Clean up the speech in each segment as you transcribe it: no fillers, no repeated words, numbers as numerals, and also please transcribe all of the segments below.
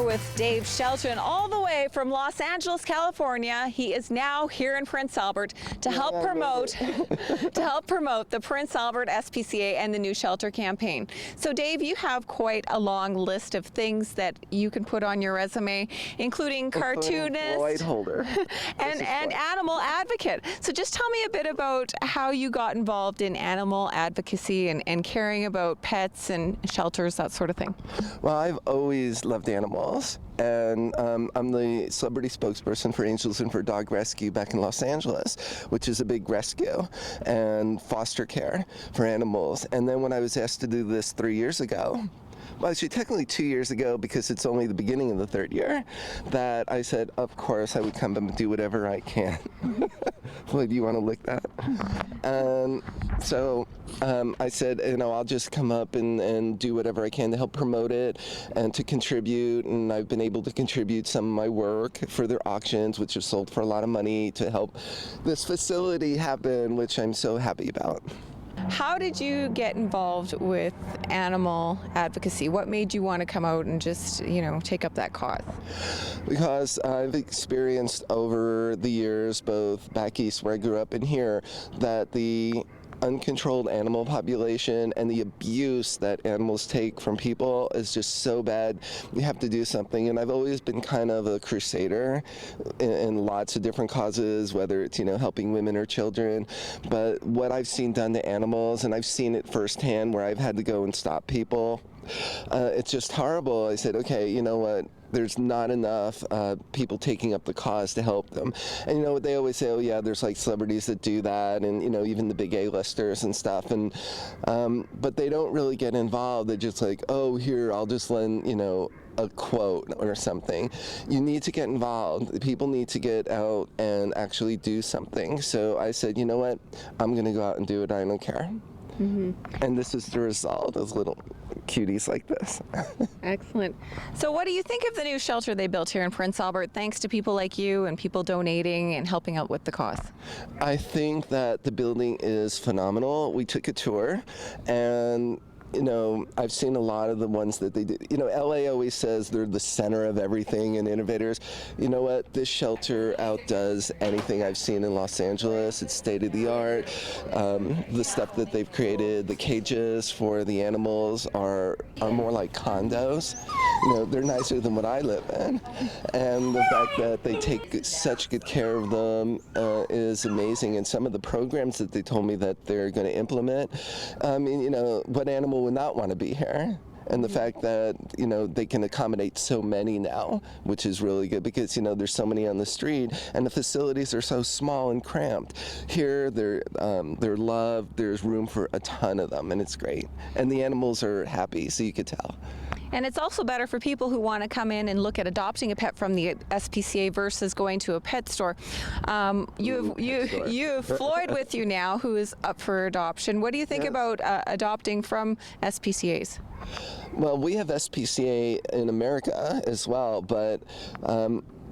here with Dave Shelton, all the way from Los Angeles, California. He is now here in Prince Albert to help promote the Prince Albert SPCA and the New Shelter campaign. So Dave, you have quite a long list of things that you can put on your resume, including cartoonist and animal advocate. So just tell me a bit about how you got involved in animal advocacy and caring about pets and shelters, that sort of thing. Well, I've always loved animals, and I'm the celebrity spokesperson for Angels and for Dog Rescue back in Los Angeles, which is a big rescue and foster care for animals. And then when I was asked to do this 3 years ago, well, actually technically 2 years ago, because it's only the beginning of the third year, that I said, of course, I would come and do whatever I can. Well, do you want to lick that? So I said, I'll just come up and do whatever I can to help promote it and to contribute. And I've been able to contribute some of my work for their auctions, which have sold for a lot of money, to help this facility happen, which I'm so happy about. How did you get involved with animal advocacy? What made you want to come out and just, take up that cause? Because I've experienced over the years, both back east where I grew up and here, that the uncontrolled animal population and the abuse that animals take from people is just so bad. You have to do something. And I've always been kind of a crusader in lots of different causes, whether it's, helping women or children. But what I've seen done to animals, and I've seen it firsthand where I've had to go and stop people, it's just horrible. I said, okay, you know what? There's not enough people taking up the cause to help them. And they always say, oh yeah, there's like celebrities that do that, and even the big A-listers and stuff, and but they don't really get involved. They're just like, oh, here, I'll just lend a quote or something. You need to get involved. People need to get out and actually do something. So I said, you know what, I'm gonna go out and do it. I don't care. Mm-hmm. And this is the result of little cuties like this. Excellent. So what do you think of the new shelter they built here in Prince Albert, thanks to people like you and people donating and helping out with the cause? I think that the building is phenomenal. We took a tour, and I've seen a lot of the ones that they did. LA always says they're the center of everything and innovators. You know what? This shelter outdoes anything I've seen in Los Angeles. It's state of the art. The stuff that they've created, the cages for the animals are more like condos. They're nicer than what I live in. And the fact that they take such good care of them is amazing. And some of the programs that they told me that they're going to implement, what animal would not want to be here? And the fact that, they can accommodate so many now, which is really good, because, there's so many on the street and the facilities are so small and cramped. Here, they're loved, there's room for a ton of them, and it's great. And the animals are happy, so you could tell. And it's also better for people who want to come in and look at adopting a pet from the SPCA versus going to a pet store. You have Floyd with you now, who is up for adoption. What do you think about adopting from SPCAs? Well, we have SPCA in America as well, but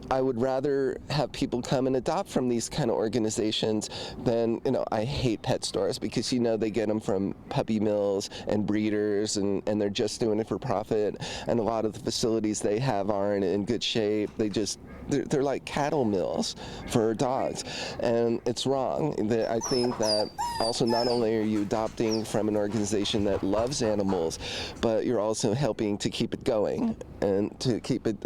I would rather have people come and adopt from these kind of organizations than, I hate pet stores because, they get them from puppy mills and breeders, and they're just doing it for profit. And a lot of the facilities they have aren't in good shape. They're like cattle mills for dogs, and it's wrong. I think that also not only are you adopting from an organization that loves animals, but you're also helping to keep it going and to keep it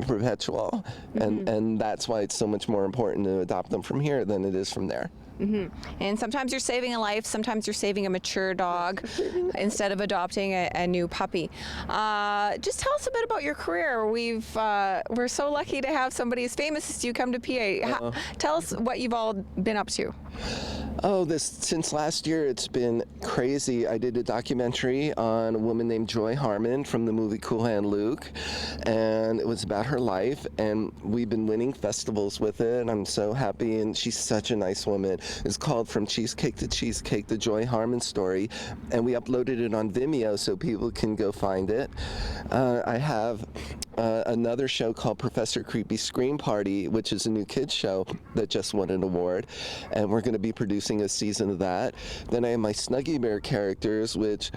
perpetual. And that's why it's so much more important to adopt them from here than it is from there. Mm-hmm. And sometimes you're saving a life, sometimes you're saving a mature dog instead of adopting a new puppy. Just tell us a bit about your career. We're so lucky to have somebody as famous as you come to PA. Tell us what you've all been up to. Since last year, it's been crazy. I did a documentary on a woman named Joy Harmon from the movie Cool Hand Luke, and it was about her life, and we've been winning festivals with it, and I'm so happy, and she's such a nice woman. It's called From Cheesecake to Cheesecake, the Joy Harmon story, and we uploaded it on Vimeo so people can go find it. I have another show called Professor Creepy Scream Party, which is a new kids show that just won an award, and we're going to be producing a season of that. Then I have my Snuggie Bear characters, which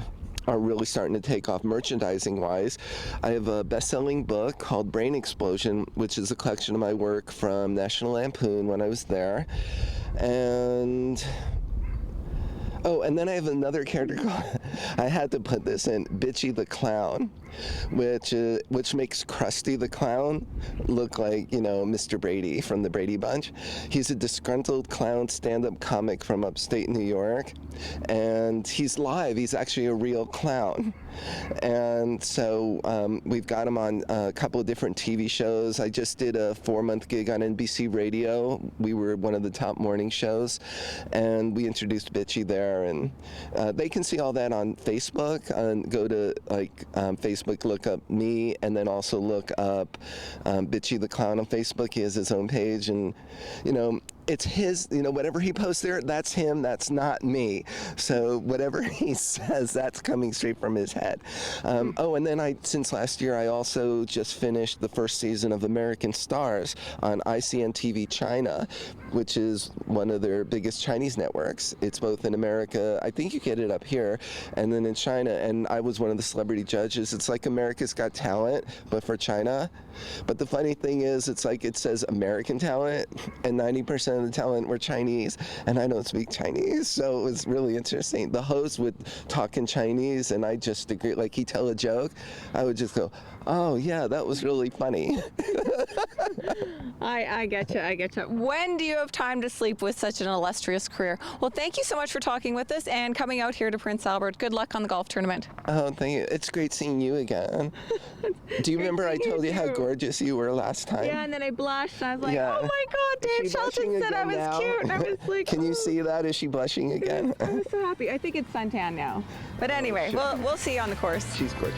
are really starting to take off merchandising-wise. I have a best-selling book called Brain Explosion, which is a collection of my work from National Lampoon when I was there. And oh, and then I have another character called, I had to put this in, Bitchy the Clown, which makes Krusty the Clown look like, you know, Mr. Brady from the Brady Bunch. He's a disgruntled clown stand-up comic from upstate New York, and he's live. He's actually a real clown. And so we've got him on a couple of different TV shows. I just did a 4-month gig on NBC Radio. We were one of the top morning shows, and we introduced Bitchy there. And they can see all that on Facebook. And go to Facebook, look up me, and then also look up Bitchy the Clown on Facebook. He has his own page, and you know, it's his, you know, whatever he posts there, that's him, that's not me. So whatever he says, that's coming straight from his head. Oh, and then since last year, I also just finished the first season of American Stars on ICN TV China, which is one of their biggest Chinese networks. It's both in America, I think you get it up here, and then in China, and I was one of the celebrity judges. It's like America's Got Talent, but for China. But the funny thing is, it's like it says American talent, and 90% of the talent were Chinese, and I don't speak Chinese, so it was really interesting. The host would talk in Chinese, and I just agree, like he'd tell a joke, I would just go, oh yeah, that was really funny. I get you. When do you have time to sleep with such an illustrious career? Well, thank you so much for talking with us and coming out here to Prince Albert. Good luck on the golf tournament. Oh, thank you. It's great seeing you again. Do you remember I told you how gorgeous you were last time? Yeah, and then I blushed, and I was like, Yeah. oh my God, Dave Shelton said I was cute. And I was like, Can you see that? Is she blushing again? I was so happy. I think it's suntan now. But anyway, sure. we'll see you on the course. She's gorgeous.